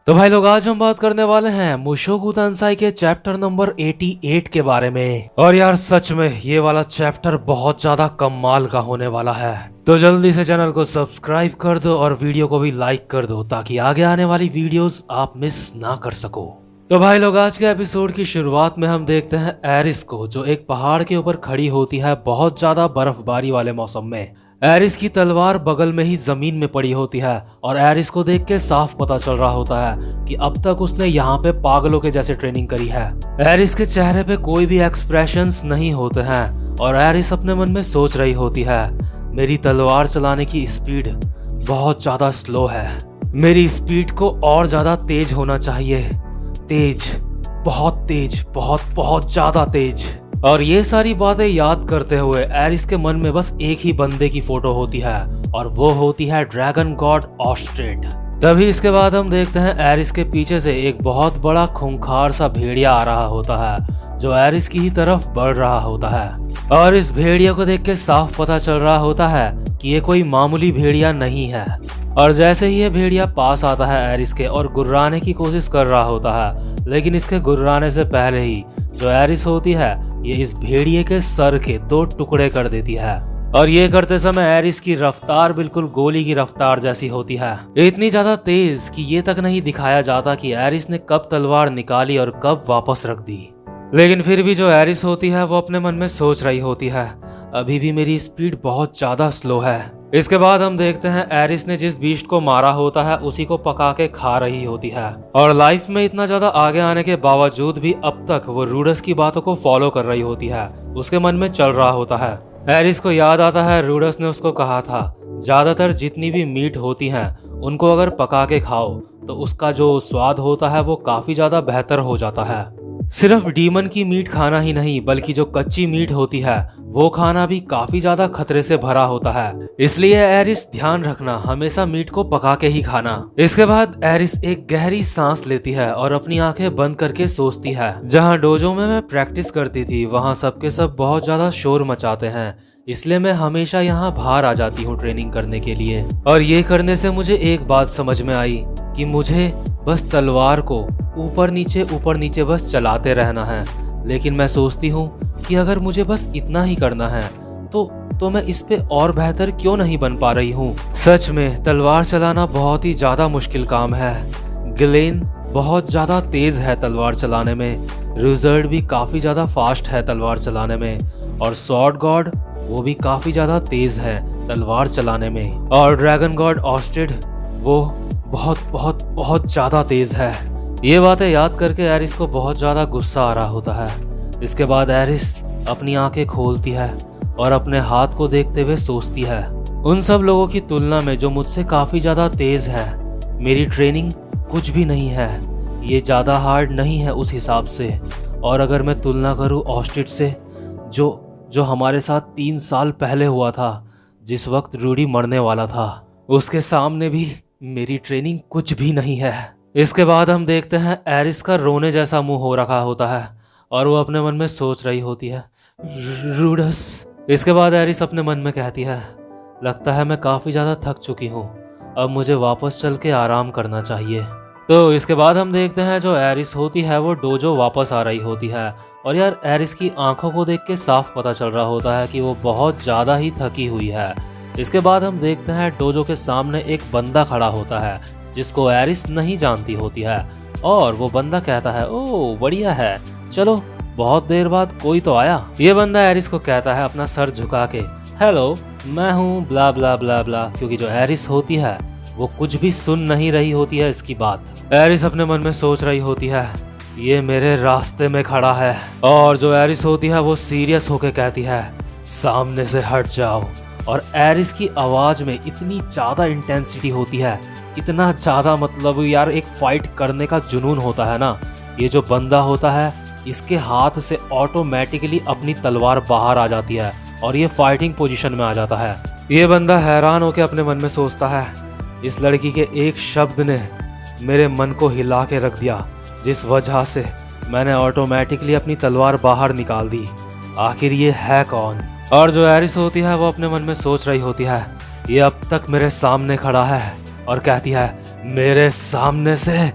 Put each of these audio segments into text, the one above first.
तो भाई लोग, आज हम बात करने वाले हैं मुशोकु तेंसाई के चैप्टर नंबर 88 के बारे में। और यार सच में ये वाला चैप्टर बहुत ज्यादा कमाल का होने वाला है। तो जल्दी से चैनल को सब्सक्राइब कर दो और वीडियो को भी लाइक कर दो ताकि आगे आने वाली वीडियोस आप मिस ना कर सको। तो भाई लोग, आज के एपिसोड की शुरुआत में हम देखते हैं एरिस को, जो एक पहाड़ के ऊपर खड़ी होती है बहुत ज्यादा बर्फबारी वाले मौसम में। एरिस की तलवार बगल में ही जमीन में पड़ी होती है और एरिस को देख के साफ पता चल रहा होता है कि अब तक उसने यहाँ पे पागलों के जैसे ट्रेनिंग करी है। एरिस के चेहरे पे कोई भी एक्सप्रेशंस नहीं होते हैं और एरिस अपने मन में सोच रही होती है, मेरी तलवार चलाने की स्पीड बहुत ज्यादा स्लो है, मेरी स्पीड को और ज्यादा तेज होना चाहिए, तेज, बहुत तेज, बहुत बहुत ज्यादा तेज। और ये सारी बातें याद करते हुए एरिस के मन में बस एक ही बंदे की फोटो होती है और वो होती है ड्रैगन गॉड ऑस्ट्रिड। तभी इसके बाद हम देखते हैं एरिस के पीछे से एक बहुत बड़ा खूंखार सा भेड़िया आ रहा होता है जो एरिस की ही तरफ बढ़ रहा होता है। और इस भेड़िया को देख के साफ पता चल रहा होता है कि ये कोई मामूली भेड़िया नहीं है। और जैसे ही ये भेड़िया पास आता है एरिस के और गुर्राने की कोशिश कर रहा होता है, लेकिन इसके गुर्राने से पहले ही जो एरिस होती है ये इस भेड़िए के सर के 2 टुकड़े कर देती है। और ये करते समय एरिस की रफ्तार बिल्कुल गोली की रफ्तार जैसी होती है, इतनी ज्यादा तेज कि ये तक नहीं दिखाया जाता कि एरिस ने कब तलवार निकाली और कब वापस रख दी। लेकिन फिर भी जो एरिस होती है वो अपने मन में सोच रही होती है, अभी भी मेरी स्पीड बहुत ज्यादा स्लो है। इसके बाद हम देखते हैं एरिस ने जिस बीस्ट को मारा होता है उसी को पका के खा रही होती है। और लाइफ में इतना ज्यादा आगे आने के बावजूद भी अब तक वो रूडस की बातों को फॉलो कर रही होती है, उसके मन में चल रहा होता है। एरिस को याद आता है रूडस ने उसको कहा था, ज्यादातर जितनी भी मीट होती हैं उनको अगर पका के खाओ तो उसका जो स्वाद होता है वो काफी ज्यादा बेहतर हो जाता है। सिर्फ डीमन की मीट खाना ही नहीं बल्कि जो कच्ची मीट होती है वो खाना भी काफी ज्यादा खतरे से भरा होता है, इसलिए एरिस ध्यान रखना, हमेशा मीट को पका के ही खाना। इसके बाद एरिस एक गहरी सांस लेती है और अपनी आंखें बंद करके सोचती है, जहाँ डोजो में मैं प्रैक्टिस करती थी वहाँ सबके सब बहुत ज्यादा शोर मचाते हैं, इसलिए मैं हमेशा यहाँ बाहर आ जाती हूँ ट्रेनिंग करने के लिए। और ये करने से मुझे एक बात समझ में आई कि मुझे बस तलवार को ऊपर नीचे बस चलाते रहना है। लेकिन मैं सोचती हूँ कि अगर मुझे बस इतना ही करना है तो मैं इस पे और बेहतर क्यों नहीं बन पा रही हूँ। सच में तलवार चलाना बहुत ही ज्यादा मुश्किल काम है। ग्लेन बहुत ज्यादा तेज है तलवार चलाने में, रिजर्ड भी काफी ज्यादा फास्ट है तलवार चलाने में, और स्वॉर्ड गॉड वो भी काफी ज्यादा तेज है तलवार चलाने में, और ड्रैगन गॉड ऑस्ट्रिड वो बहुत बहुत बहुत ज्यादा तेज है। ये बातें याद करके एरिस को बहुत ज्यादा गुस्सा आ रहा होता है। इसके बाद एरिस अपनी आंखें खोलती है और अपने हाथ को देखते हुए सोचती है, उन सब लोगों की तुलना में जो मुझसे काफी ज्यादा तेज है, मेरी ट्रेनिंग कुछ भी नहीं है, ये ज्यादा हार्ड नहीं है उस हिसाब से। और अगर मैं तुलना करूँ ऑस्ट्रिड से जो हमारे साथ 3 साल पहले हुआ था, जिस वक्त रूडी मरने वाला था, उसके सामने भी मेरी ट्रेनिंग कुछ भी नहीं है। इसके बाद हम देखते हैं एरिस का रोने जैसा मुंह हो रखा होता है और वो अपने मन में सोच रही होती है, रूडस। इसके बाद एरिस अपने मन में कहती है, लगता है मैं काफी ज्यादा थक चुकी हूँ, अब मुझे वापस चल के आराम करना चाहिए। तो इसके बाद हम देखते हैं जो एरिस होती है वो डोजो वापस आ रही होती है। और यार एरिस की आंखों को देख के साफ पता चल रहा होता है कि वो बहुत ज्यादा ही थकी हुई है। इसके बाद हम देखते हैं डोजो के सामने एक बंदा खड़ा होता है जिसको एरिस नहीं जानती होती है, और वो बंदा कहता है, ओह बढ़िया है, चलो बहुत देर बाद कोई तो आया। ये बंदा एरिस को कहता है अपना सर झुका के, हेलो मैं हूँ ब्ला ब्ला ब्ला ब्ला, क्योंकि जो एरिस होती है वो कुछ भी सुन नहीं रही होती है इसकी बात। एरिस अपने मन में सोच रही होती है, ये मेरे रास्ते में खड़ा है। और जो एरिस होती है वो सीरियस होके कहती है, सामने से हट जाओ। और एरिस की आवाज में इतनी ज्यादा इंटेंसिटी होती है, इतना ज्यादा, मतलब यार एक फाइट करने का जुनून होता है ना। ये जो बंदा होता है इसके हाथ से ऑटोमेटिकली अपनी तलवार बाहर आ जाती है और ये फाइटिंग पोजीशन में आ जाता है। ये बंदा हैरान होकर अपने मन में सोचता है, इस लड़की के एक शब्द ने मेरे मन को हिला के रख दिया, जिस वजह से मैंने ऑटोमेटिकली अपनी तलवार बाहर निकाल दी। आखिर ये है कौन। और जो एरिस होती है वो अपने मन में सोच रही होती है, ये अब तक मेरे सामने खड़ा है और कहती है, मेरे सामने से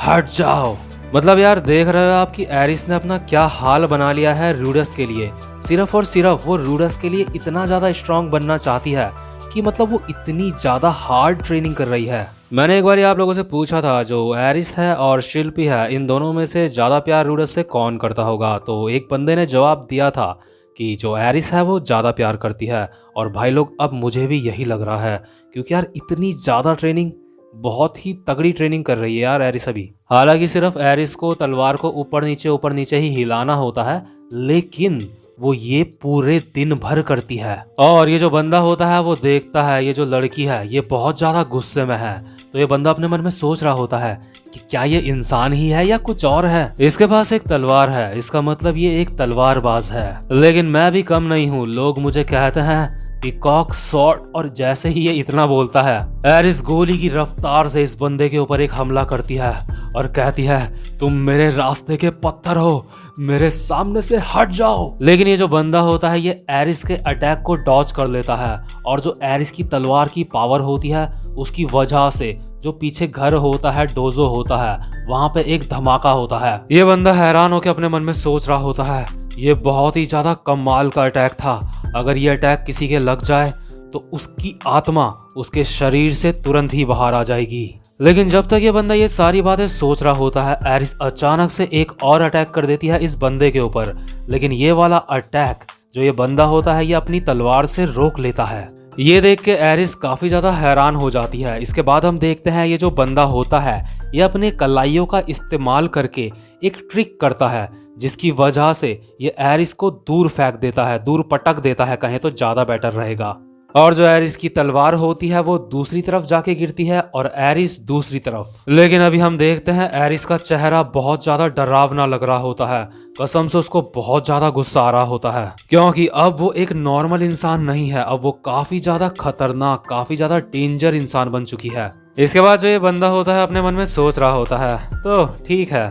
हट जाओ। मतलब यार देख रहे हो आप कि एरिस ने अपना क्या हाल बना लिया है रूडस के लिए। सिर्फ और सिर्फ वो रूडस के लिए इतना ज्यादा स्ट्रांग बनना चाहती है कि मतलब वो इतनी ज्यादा हार्ड ट्रेनिंग कर रही है। मैंने एक बार आप लोगों से पूछा था जो एरिस है और शिल्पी है इन दोनों में से ज्यादा प्यार रूडस से कौन करता होगा, तो एक बंदे ने जवाब दिया था कि जो एरिस है वो ज़्यादा प्यार करती है। और भाई लोग अब मुझे भी यही लग रहा है, क्योंकि यार इतनी ज़्यादा ट्रेनिंग, बहुत ही तगड़ी ट्रेनिंग कर रही है यार एरिस अभी। हालांकि सिर्फ एरिस को तलवार को ऊपर नीचे ही हिलाना होता है, लेकिन वो ये पूरे दिन भर करती है। और ये जो बंदा होता है वो देखता है ये जो लड़की है ये बहुत ज्यादा गुस्से में है, तो ये बंदा अपने मन में सोच रहा होता है कि क्या ये इंसान ही है या कुछ और है। इसके पास एक तलवार है, इसका मतलब ये एक तलवारबाज है। लेकिन मैं भी कम नहीं हूँ, लोग मुझे कहते हैं पीकॉक सॉर्ड। और जैसे ही ये इतना बोलता है, एरिस गोली की रफ्तार से इस बंदे के ऊपर एक हमला करती है और कहती है तुम मेरे रास्ते के पत्थर हो, मेरे सामने से हट जाओ। लेकिन ये जो बंदा होता है ये एरिस के अटैक को डॉज कर लेता है, और जो एरिस की तलवार की पावर होती है उसकी वजह से जो पीछे घर होता है, डोजो होता है, वहां पे एक धमाका होता है। ये बंदा हैरान होकर अपने मन में सोच रहा होता है ये बहुत ही ज्यादा कमाल का अटैक था। अगर ये अटैक किसी के लग जाए तो उसकी आत्मा उसके शरीर से तुरंत ही बाहर आ जाएगी। लेकिन जब तक ये बंदा ये सारी बातें सोच रहा होता है, एरिस अचानक से एक और अटैक कर देती है इस बंदे के ऊपर। लेकिन ये वाला अटैक जो ये बंदा होता है ये अपनी तलवार से रोक लेता है। ये देख के एरिस काफी ज्यादा हैरान हो जाती है। इसके बाद हम देखते हैं ये जो बंदा होता है ये अपने कलाइयों का इस्तेमाल करके एक ट्रिक करता है, जिसकी वजह से ये एरिस को दूर फेंक देता है, दूर पटक देता है कहें तो ज्यादा बेटर रहेगा। और जो एरिस की तलवार होती है वो दूसरी तरफ जाके गिरती है और एरिस दूसरी तरफ। लेकिन अभी हम देखते हैं एरिस का चेहरा बहुत ज्यादा डरावना लग रहा होता है। कसम से उसको बहुत ज्यादा गुस्सा आ रहा होता है, क्योंकि अब वो एक नॉर्मल इंसान नहीं है, अब वो काफी ज्यादा खतरनाक, काफी ज्यादा डेंजर इंसान बन चुकी है। इसके बाद जो ये बंदा होता है अपने मन में सोच रहा होता है तो ठीक है,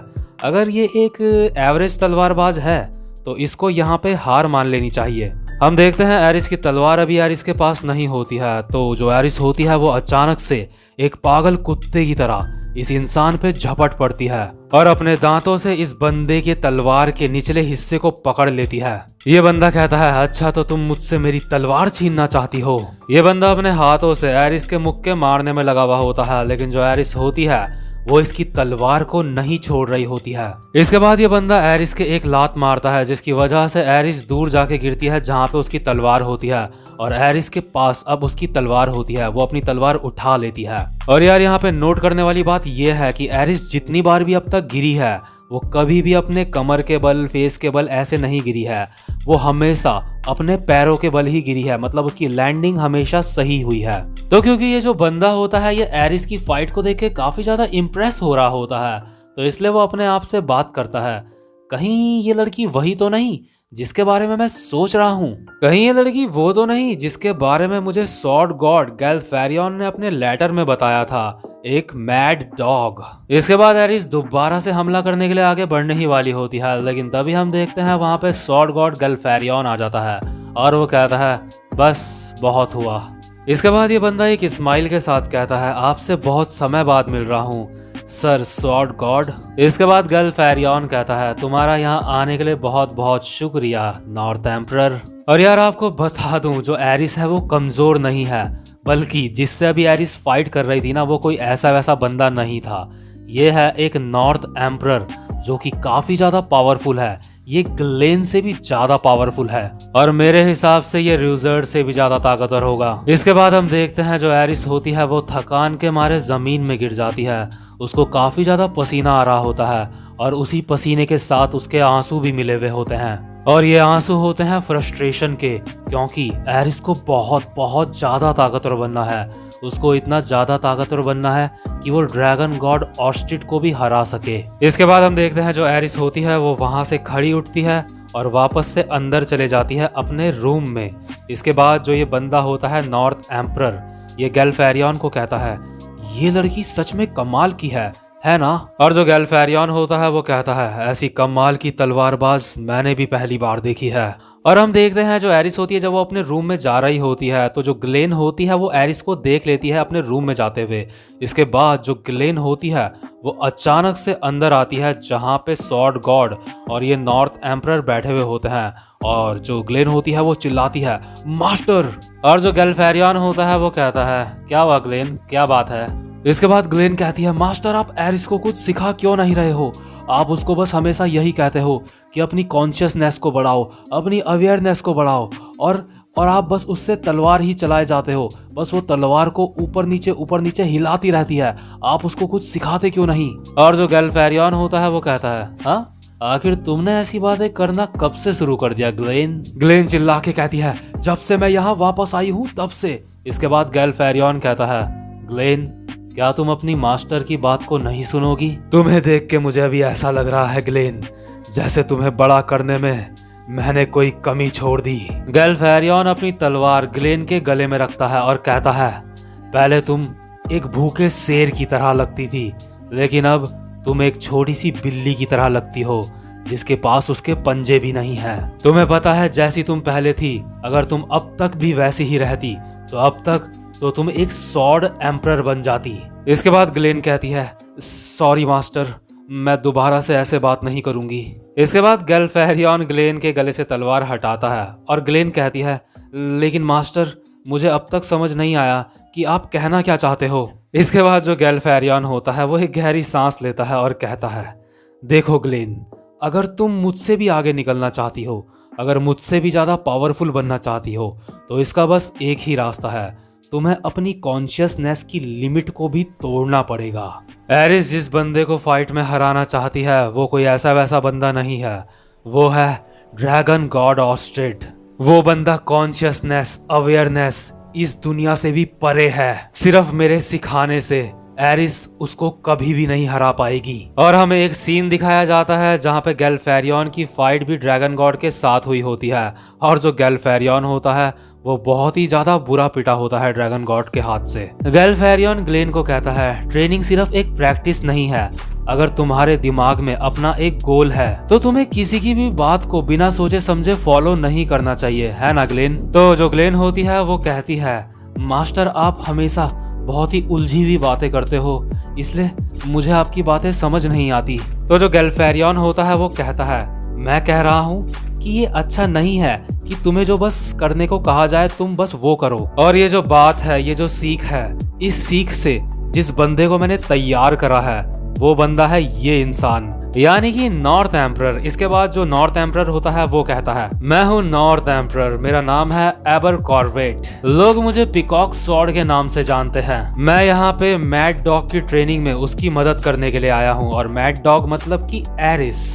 अगर ये एक एवरेज तलवारबाज है तो इसको यहाँ पे हार मान लेनी चाहिए। हम देखते हैं एरिस की तलवार अभी एरिस के पास नहीं होती है, तो जो एरिस होती है वो अचानक से एक पागल कुत्ते की तरह इस इंसान पे झपट पड़ती है और अपने दांतों से इस बंदे के तलवार के निचले हिस्से को पकड़ लेती है। ये बंदा कहता है अच्छा तो तुम मुझसे मेरी तलवार छीनना चाहती हो। ये बंदा अपने हाथों से एरिस के मुक्के मारने में लगा हुआ होता है, लेकिन जो एरिस होती है वो इसकी तलवार को नहीं छोड़ रही होती है। इसके बाद ये बंदा एरिस के एक लात मारता है, जिसकी वजह से एरिस दूर जाके गिरती है जहाँ पे उसकी तलवार होती है, और एरिस के पास अब उसकी तलवार होती है। वो अपनी तलवार उठा लेती है। और यार यहाँ पे नोट करने वाली बात यह है कि एरिस जितनी बार भी अब तक गिरी है वो कभी भी अपने कमर के बल, फेस के बल ऐसे नहीं गिरी है, वो हमेशा अपने पैरों के बल ही गिरी है। मतलब उसकी लैंडिंग हमेशा सही हुई है। तो क्योंकि ये जो बंदा होता है ये एरिस की फाइट को देख के काफी ज्यादा इम्प्रेस हो रहा होता है, तो इसलिए वो अपने आप से बात करता है कहीं ये लड़की वही तो नहीं जिसके बारे में मैं सोच रहा हूँ, कहीं ये लड़की वो तो नहीं जिसके बारे में मुझे स्वॉर्ड गॉड गैल्फेरियन ने अपने लेटर में बताया था, एक मैड डॉग। इसके बाद एरिस दोबारा से हमला करने के लिए आगे बढ़ने ही वाली होती है, लेकिन तभी हम देखते हैं वहां पे स्वॉर्ड गॉड गैल्फेरियन आ जाता है और वो कहता है बस बहुत हुआ। इसके बाद ये बंदा एक स्माइल के साथ कहता है आपसे बहुत समय बाद मिल रहा हूँ सर स्वॉर्ड गॉड। इसके बाद गैल्फेरियन कहता है तुम्हारा यहाँ आने के लिए बहुत बहुत शुक्रिया नॉर्थ एम्परर। और यार आपको बता दूं जो एरिस है वो कमजोर नहीं है, बल्कि जिससे अभी एरिस फाइट कर रही थी ना वो कोई ऐसा वैसा बंदा नहीं था। ये है एक नॉर्थ एम्परर जो कि काफी ज्यादा पावरफुल है। ये ग्लेन से भी ज्यादा पावरफुल है और मेरे हिसाब से ये रूजर्ड से भी ज्यादा ताकतवर होगा। इसके बाद हम देखते हैं जो एरिस होती है वो थकान के मारे जमीन में गिर जाती है। उसको काफी ज्यादा पसीना आ रहा होता है और उसी पसीने के साथ उसके आंसू भी मिले हुए होते हैं, और ये आंसू होते हैं फ्रस्ट्रेशन के, क्योंकि एरिस को बहुत बहुत ज्यादा ताकतवर बनना है। उसको इतना ज्यादा ताकतवर बनना है कि वो ड्रैगन गॉड ऑस्ट्रिच को भी हरा सके। इसके बाद हम देखते हैं जो एरिस होती है वो वहां से खड़ी उठती है और वापस से अंदर चले जाती है अपने रूम में। इसके बाद जो ये बंदा होता है नॉर्थ एम्परर, ये गैल्फेरियन को कहता है ये लड़की सच में कमाल की है है ना। और जो गैल्फेरियन होता है वो कहता है ऐसी कमाल की तलवारबाज मैंने भी पहली बार देखी है। और हम देखते हैं जो एरिस होती है जब वो अपने रूम में जा रही होती है तो जो ग्लेन होती है वो एरिस को देख लेती है अपने रूम में जाते हुए। इसके बाद जो ग्लेन होती है वो अचानक से अंदर आती है जहां पे स्वॉर्ड गॉड और ये नॉर्थ एम्परर बैठे हुए होते हैं। और जो ग्लेन होती है वो चिल्लाती है मास्टर। और जो गैल्फेरियन होता है वो कहता है क्या हुआ ग्लेन, क्या बात है। इसके बाद ग्लेन कहती है मास्टर आप एरिस को कुछ सिखा क्यों नहीं रहे हो, आप उसको बस हमेशा यही कहते हो कि अपनी कॉन्शियसनेस को बढ़ाओ, अपनी अवेयरनेस को बढ़ाओ और आप बस उससे तलवार ही चलाए जाते हो, बस वो तलवार को ऊपर नीचे हिलाती रहती है, आप उसको कुछ सिखाते क्यों नहीं। और जो गैल्फेरियन होता है वो कहता है हाँ आखिर तुमने ऐसी बातें करना कब से शुरू कर दिया ग्लेन। ग्लेन चिल्ला के कहती है जब से मैं यहाँ वापस आई हूँ तब से। इसके बाद गैल्फेरियन कहता है ग्लेन क्या तुम अपनी मास्टर की बात को नहीं सुनोगी। तुम्हें देख के मुझे अभी ऐसा लग रहा है ग्लेन जैसे तुम्हें बड़ा करने में मैंने कोई कमी छोड़ दी। गैल्फेरियन अपनी तलवार ग्लेन के गले में रखता है और कहता है पहले तुम एक भूखे शेर की तरह लगती थी लेकिन अब तुम एक छोटी सी बिल्ली की तरह लगती हो जिसके पास उसके पंजे भी नहीं है। तुम्हें पता है जैसी तुम पहले थी अगर तुम अब तक भी वैसी ही रहती तो अब तक तो तुम एक स्वॉर्ड एम्परर बन जाती। इसके बाद ग्लेन कहती है सॉरी मास्टर मैं दोबारा से ऐसे बात नहीं करूंगी। इसके बाद गैल्फेरियन ग्लेन के गले से तलवार हटाता है और ग्लेन कहती है लेकिन मास्टर मुझे अब तक समझ नहीं आया कि आप कहना क्या चाहते हो। इसके बाद जो गैल्फेरियन होता है वो एक गहरी सांस लेता है और कहता है देखो ग्लेन अगर तुम मुझसे भी आगे निकलना चाहती हो, अगर मुझसे भी ज्यादा पावरफुल बनना चाहती हो तो इसका बस एक ही रास्ता है, तुम्हें अपनी कॉन्शियसनेस की लिमिट को भी तोड़ना पड़ेगा। एरिस जिस बंदे को फाइट में हराना चाहती है वो कोई ऐसा वैसा बंदा नहीं है, वो है ड्रैगन गॉड ऑस्ट्रिड। वो बंदा कॉन्शियसनेस अवेयरनेस इस दुनिया से भी परे है। सिर्फ मेरे सिखाने से एरिस उसको कभी भी नहीं हरा पाएगी। और हमें एक सीन दिखाया जाता है जहां पे गैल्फेरियन की फाइट भी ड्रैगन गॉड के साथ हुई होती है और जो गैल्फेरियन होता है वो बहुत ही ज्यादा बुरा पिटा होता है ड्रैगन गॉड के हाथ से। गैल्फेरियन ग्लेन को कहता है ट्रेनिंग सिर्फ एक प्रैक्टिस नहीं है, अगर तुम्हारे दिमाग में अपना एक गोल है तो तुम्हें किसी की भी बात को बिना सोचे समझे फॉलो नहीं करना चाहिए, है ना ग्लेन। तो जो ग्लेन होती है वो कहती है मास्टर आप हमेशा बहुत ही उलझी हुई बातें करते हो इसलिए मुझे आपकी बातें समझ नहीं आती। तो जो गैल्फेरियन होता है वो कहता है मैं कह रहा हूँ कि ये अच्छा नहीं है कि तुम्हें जो बस करने को कहा जाए तुम बस वो करो। और ये जो बात है, ये जो सीख है, इस सीख से जिस बंदे को मैंने तैयार करा है वो बंदा है ये इंसान, यानी कि नॉर्थ एम्परर। इसके बाद जो नॉर्थ एम्परर होता है वो कहता है मैं हूँ नॉर्थ एम्परर, मेरा नाम है एबर कॉर्वेट, लोग मुझे पिकॉक स्वॉर्ड के नाम से जानते हैं। मैं यहाँ पे मैड डॉग की ट्रेनिंग में उसकी मदद करने के लिए आया हूँ और मैड डॉग मतलब कि एरिस।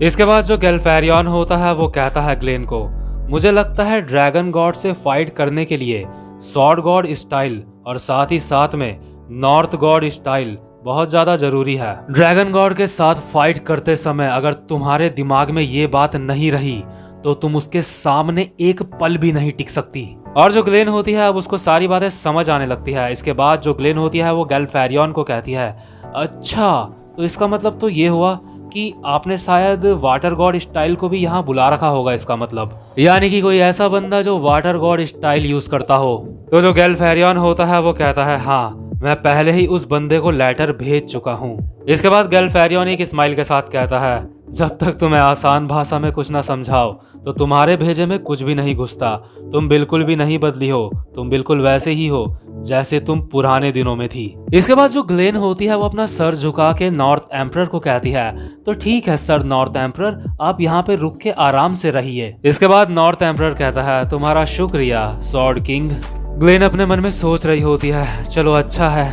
इसके बाद जो गैल्फेरियन होता है वो कहता है ग्लेन को मुझे लगता है ड्रैगन गॉड से फाइट करने के लिए स्वॉर्ड गॉड स्टाइल और साथ ही साथ में नॉर्थ गॉड स्टाइल बहुत ज्यादा जरूरी है। ड्रैगन गॉड के साथ फाइट करते समय अगर तुम्हारे दिमाग में ये बात नहीं रही तो तुम उसके सामने एक पल भी नहीं टिक सकती। और जो ग्लेन होती है अब उसको सारी बातें समझ आने लगती है। इसके बाद जो ग्लेन होती है वो गैल्फेरियन को कहती है अच्छा तो इसका मतलब तो ये हुआ कि आपने शायद वाटर गॉड स्टाइल को भी यहाँ बुला रखा होगा, इसका मतलब यानी कि कोई ऐसा बंदा जो वाटर गॉड स्टाइल यूज करता हो। तो जो गैल्फेरियन होता है वो कहता है हाँ मैं पहले ही उस बंदे को लेटर भेज चुका हूँ। इसके बाद गैल्फेरियन एक स्माइल के साथ कहता है जब तक तुम्हें आसान भाषा में कुछ ना समझाओ तो तुम्हारे भेजे में कुछ भी नहीं घुसता, तुम बिल्कुल भी नहीं बदली हो, तुम बिल्कुल वैसे ही हो जैसे तुम पुराने दिनों में थी। इसके बाद जो ग्लेन होती है वो अपना सर झुका के नॉर्थ एम्परर को कहती है तो ठीक है सर नॉर्थ एम्परर, आप यहाँ पे रुक के आराम से रहिए। इसके बाद नॉर्थ एम्परर कहता है तुम्हारा शुक्रिया स्वॉर्ड किंग। ग्लेन अपने मन में सोच रही होती है चलो अच्छा है,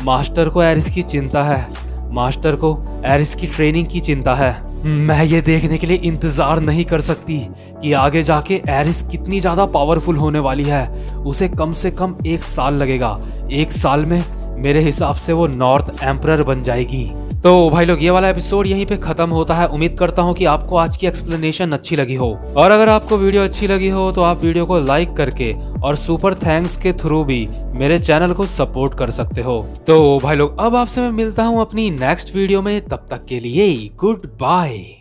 मास्टर को एरिस की चिंता है, मास्टर को एरिस की ट्रेनिंग की चिंता है। मैं ये देखने के लिए इंतजार नहीं कर सकती कि आगे जाके एरिस कितनी ज्यादा पावरफुल होने वाली है। उसे कम से कम 1 साल लगेगा, 1 साल में मेरे हिसाब से वो नॉर्थ एम्परर बन जाएगी। तो भाई लोग ये वाला एपिसोड यहीं पे खत्म होता है। उम्मीद करता हूँ कि आपको आज की एक्सप्लेनेशन अच्छी लगी हो और अगर आपको वीडियो अच्छी लगी हो तो आप वीडियो को लाइक करके और सुपर थैंक्स के थ्रू भी मेरे चैनल को सपोर्ट कर सकते हो। तो भाई लोग अब आपसे मैं मिलता हूँ अपनी नेक्स्ट वीडियो में, तब तक के लिए गुड बाय।